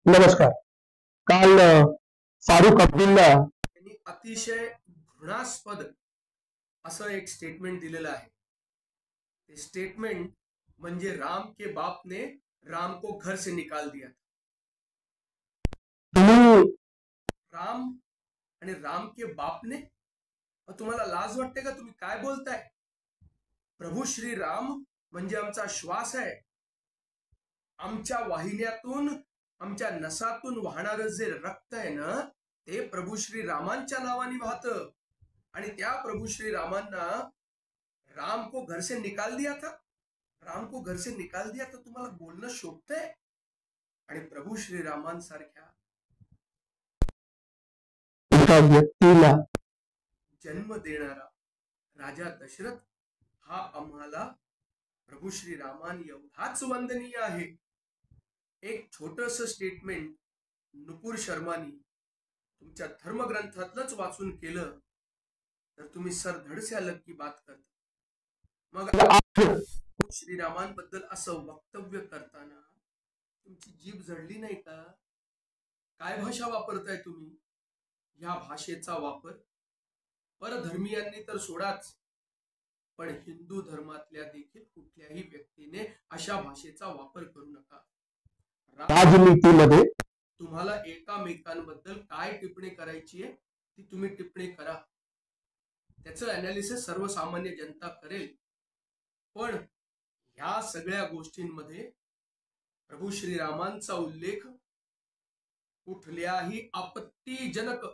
नमस्कार. काल फारुख अब्दुल्ला यांनी अतिशय घृणास्पद असं एक स्टेटमेंट दिलेलं आहे. ते स्टेटमेंट म्हणजे राम के बाप ने राम को घर से निकाल दिया. तुम्ही राम आणि राम के बाप ने, तुम्हाला लाज वाटते का? तुम्ही काय बोलताय? प्रभू श्री राम म्हणजे आमचा श्वास आहे. आमच्या वाहिन्यातून, आमच्या नसातून वाहणारं जे रक्त आहे ना, ते प्रभू श्री रामांच्या नावाने वाहतं. आणि त्या प्रभू श्री रामांना राम को घर से निकाल दिया था. राम को घर से निकाल दिया, तर तुम्हाला बोलणं शोभतंय? आणि प्रभू श्री रामांसारख्या एका व्यक्तीला जन्म देणारा राजा दशरथ हा आम्हाला प्रभू श्री रामान एवढाच वंदनीय आहे. एक छोटस स्टेटमेंट नुपूर शर्मानी तुमच्या धर्मग्रंथातलंच वाचून केलं तर तुम्ही सरधडसे अलग की बात करता. मग श्रीरामांबद्दल असं वक्तव्य करताना तुमची जीभ जडली नाही का? काय भाषा वापरताय तुम्ही? ह्या भाषेचा वापर परधर्मीयांनी तर सोडाच, पण हिंदू धर्मातल्या देखील कुठल्याही व्यक्तीने अशा भाषेचा वापर करू नका. राजनीतीमध्ये तुम्हाला एकामेकांबद्दल काय टिप्पणी करायची आहे ती तुम्ही टिप्पणी करा. त्याचं अनालिसिस सर्वसामान्य जनता करेल. पण ह्या सगळ्या गोष्टींमध्ये प्रभू श्रीरामांचा उल्लेख कुठल्याही आपत्तीजनक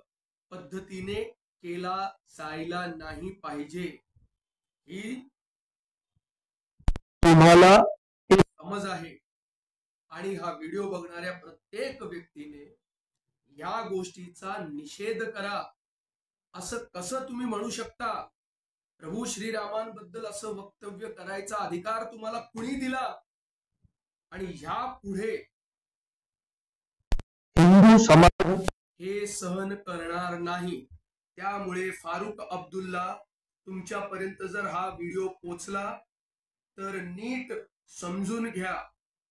पद्धतीने केला जायला नाही पाहिजे, ही तुम्हाला समज आहे. आणि हा व्हिडिओ बघणाऱ्या प्रत्येक व्यक्तीने या गोष्टीचा निषेध करा. असं कसं तुम्ही म्हणू शकता? प्रभू श्रीरामांबद्दल असं वक्तव्य करायचा अधिकार तुम्हाला कुणी दिला? आणि ह्या पुढे हिंदू समाज हे सहन करणार नाही. त्यामुळे फारुख अब्दुल्ला, तुमच्यापर्यंत जर हा व्हिडिओ पोचला तर नीट समजून घ्या.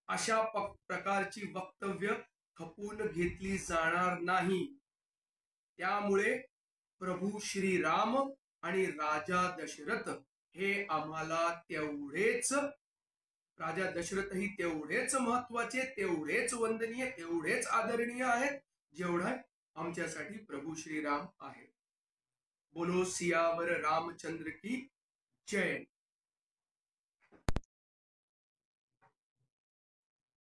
अशा प्रकारची वक्तव्य खपून घेतली जाणार नाही. त्यामुळे प्रभू श्रीराम आणि राजा दशरथ हे आम्हाला तेवढेच, राजा दशरथही तेवढेच महत्वाचे, तेवढेच वंदनीय, तेवढेच आदरणीय आहेत जेवढा आमच्यासाठी प्रभू श्रीराम आहे. बोलो सियावर रामचंद्र की जय.